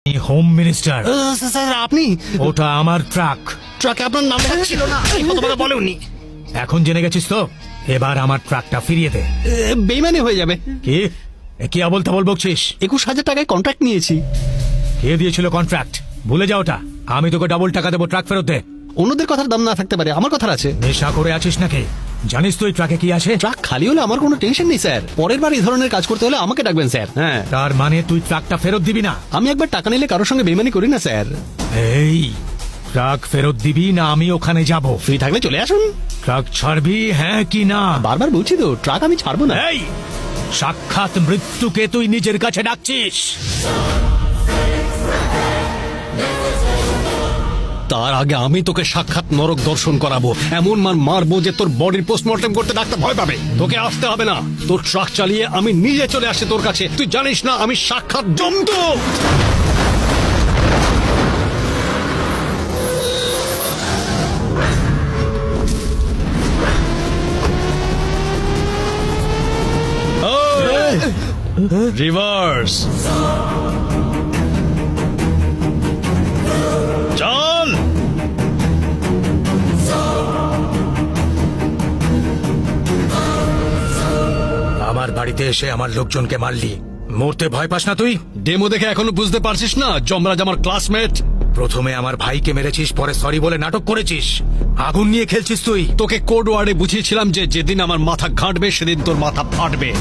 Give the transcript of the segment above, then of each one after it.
Home minister. Sir আপনি ওটা আমার ট্রাক। ট্রাকে আপনার নাম লেখা ছিল না, এই কথা বলেননি। এখন জেনে গেছিস তো, এবার আমার ট্রাকটা ফিরিয়ে দে। বেইমানি হয়ে যাবে। কি কি আবল তাবল বকছিস? 21,000 টাকায় কন্ট্রাক্ট নিয়েছি। কে দিয়েছিল কন্ট্রাক্ট? ভুলে যাও ওটা। আমি তোকে ডাবল টাকা দেবো, ট্রাক ফেরত দে। অন্যদের কথার দাম না থাকতে পারে, আমার কথার আছে। নেশা করে আছিস নাকি? জানিস তুই ট্রাকে কি আছে? ট্রাক খালি হলে আমার কোনো টেনশন নেই স্যার। পরের বার এই ধরনের কাজ করতে হলে আমাকে ডাকবেন স্যার। হ্যাঁ, তার মানে তুই ট্রাকটা ফেরত দিবি না? আমি একবার টাকা নিলে কারোর সঙ্গে বেইমানি করি না স্যার। এই ট্রাক ফেরত দিবি না আমি ওখানে যাব? ফ্রি থাকলে চলে আসুন। ট্রাক ছাড়বি হ্যাঁ কি না? বারবার বলছি তো, ট্রাক আমি ছাড়বো না। এই সাক্ষাৎ মৃত্যুকে তুই নিজের কাছে ডাকছিস? তার আগে আমি তোকে সাক্ষাৎ নরক দর্শন করাবো, এমন মার মারবো যে তোর বডির পোস্টমর্টম করতে ডাক্তার ভয় পাবে। তোকে আসতে হবে না, তোর ট্রাক চালিয়ে আমি নিজে চলে আসি তোর কাছে। তুই জানিস না আমি সাক্ষাৎ জন্তু। রিভার্স চল। আমার বাড়িতে এসে আমার লোকজনকে মারলি, মরতে ভয় পাস না তুই? ডেমো দেখে এখনো বুঝতে পারছিস না যমরাজ আমার ক্লাসমেট? প্রথমে আমার ভাইকে মেরেছিস, পরে সরি বলে নাটক করেছিস। আগুন নিয়ে খেলছিস তুই। তোকে কোড ওয়ার্ডে বুঝিয়েছিলাম যে যেদিন আমার মাথা ঘাঁটবে সেদিন তোর মাথা ফাটবে।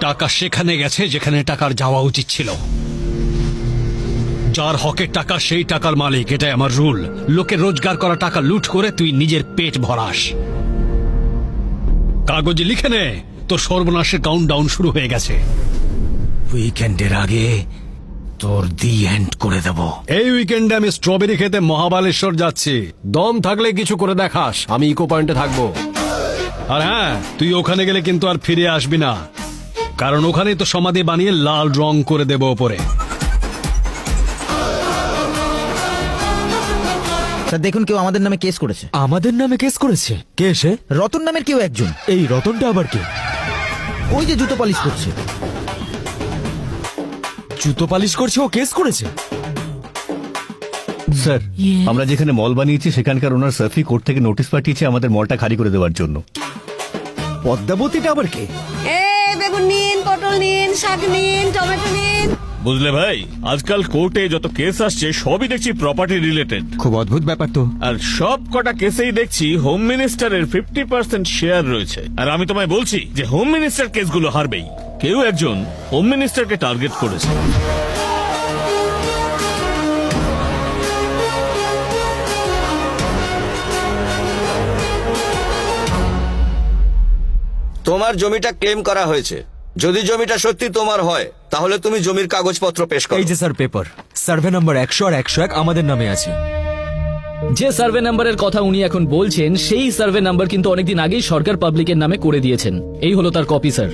টাকা সেখানে গেছে যেখানে টাকার যাওয়া উচিত ছিল। যার হকের টাকা সেই টাকার মালিক, এটাই আমার রুল। লোকের রোজগার করা টাকা লুট করে তুই নিজের পেট ভরাস। কাগজে লিখে নে, তোর সর্বনাশের কাউন্টডাউন শুরু হয়ে গেছে। উইকেন্ডের আগে তোর দি এন্ড করে দেব। এই উইকেন্ডে আমি স্ট্রবেরি খেতে মহাবালেশ্বর যাচ্ছি। দম থাকলে কিছু করে দেখাস, আমি ইকো পয়েন্টে থাকবো। আর হ্যাঁ, তুই ওখানে গেলে কিন্তু আর ফিরে আসবি না, কারণ ওখানে তো সমাধি বানিয়ে লাল রং করে দেব ওপরে। স্যার দেখুন, কেউ আমাদের নামে কেস করেছে। আমাদের নামে কেস করেছে? কে সে? রতন নামের কেউ একজন। এই রতনটা আবার কে? ওই যে জুতো পালিশ করছে। জুতো পালিশ করছে, ও কেস করেছে? স্যার, আমরা যেখানে মল বানিয়েছি সেখানকার ওনার সার্ফি কোর্ট থেকে নোটিশ পাঠিয়েছে আমাদের মলটা খালি করে দেওয়ার জন্য। পদ্মাবতীটা আবার কে? বেগুন নিন, পটল নিন, শাক নিন, টমেটো নিন। বুঝলে ভাই, আজকাল কোর্টে যত কেস আসছে সবই দেখছি প্রপার্টি রিলেটেড। খুব অদ্ভুত ব্যাপার তো। আর সব কটা কেসেই দেখছি হোম মিনিস্টারের 50% শেয়ার রয়েছে। আর আমি তোমায় বলছি যে হোম মিনিস্টার কেসগুলো হারবেই। কেউ একজন হোম মিনিস্টারকে টার্গেট করেছে। তোমার জমিটা ক্লেম করা হয়েছে। যদি জমিটা সত্যি তোমার হয় তাহলে তুমি জমির কাগজপত্র পেশ করো। এই যে স্যার পেপার, সার্ভে নম্বর 100 আর 101 আমাদের নামে আছে। যে সার্ভে নাম্বারের কথা উনি এখন বলছেন সেই সার্ভে নাম্বার কিন্তু অনেকদিন আগেই সরকার পাবলিকের নামে করে দিয়েছেন। এই হলো তার কপি স্যার।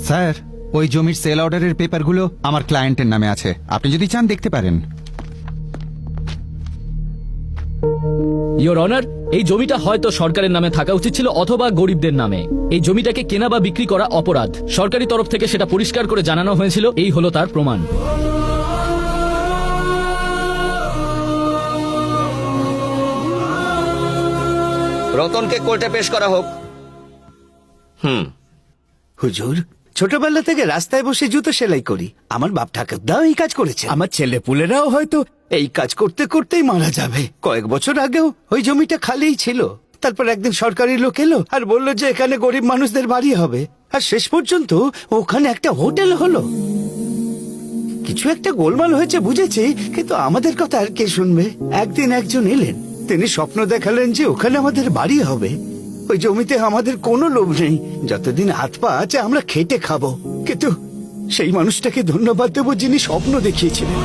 স্যার, ওই জমির সেল অর্ডারের পেপারগুলো আমার ক্লায়েন্টের নামে আছে, আপনি যদি চান দেখতে পারেন। ইওর অনার, এই জমিটা হয়তো সরকারের নামে থাকা উচিত ছিল অথবা গরিবদের নামে। এই জমিটাকে কেনা বা বিক্রি করা অপরাধ। সরকারি তরফ থেকে সেটা পরিষ্কার করে জানানো হয়েছিল। এই হলো তার প্রমাণ। রতনকে কোর্টে পেশ করা হোক। হুজুর, ছোটবেলা থেকে রাস্তায় বসে জুতো সেলাই করি। আমার বাপ ঠাকুরদাও এই কাজ করেছে। আমার ছেলে পুলেরাও হয়তো এই কাজ করতে করতেই মারা যাবে। কয়েক বছর আগেও ওই জমিটা খালিই ছিল। তারপর একদিন সরকারি লোক এলো আর বললো যে এখানে গরিব মানুষদের বাড়ি হবে। আর শেষ পর্যন্ত ওখানে একটা হোটেল হলো। কিছু একটা গোলমাল হয়েছে বুঝেছি, কিন্তু আমাদের কথা আর কে শুনবে। একদিন একজন এলেন, তিনি স্বপ্ন দেখালেন যে ওখানে আমাদের বাড়ি হবে। ওই জমিতে আমাদের কোনো লোভ নেই, যতদিন হাত পা আছে আমরা খেটে খাবো। কিন্তু সেই মানুষটাকে ধন্যবাদ দেবো যিনি স্বপ্ন দেখিয়েছিলেন।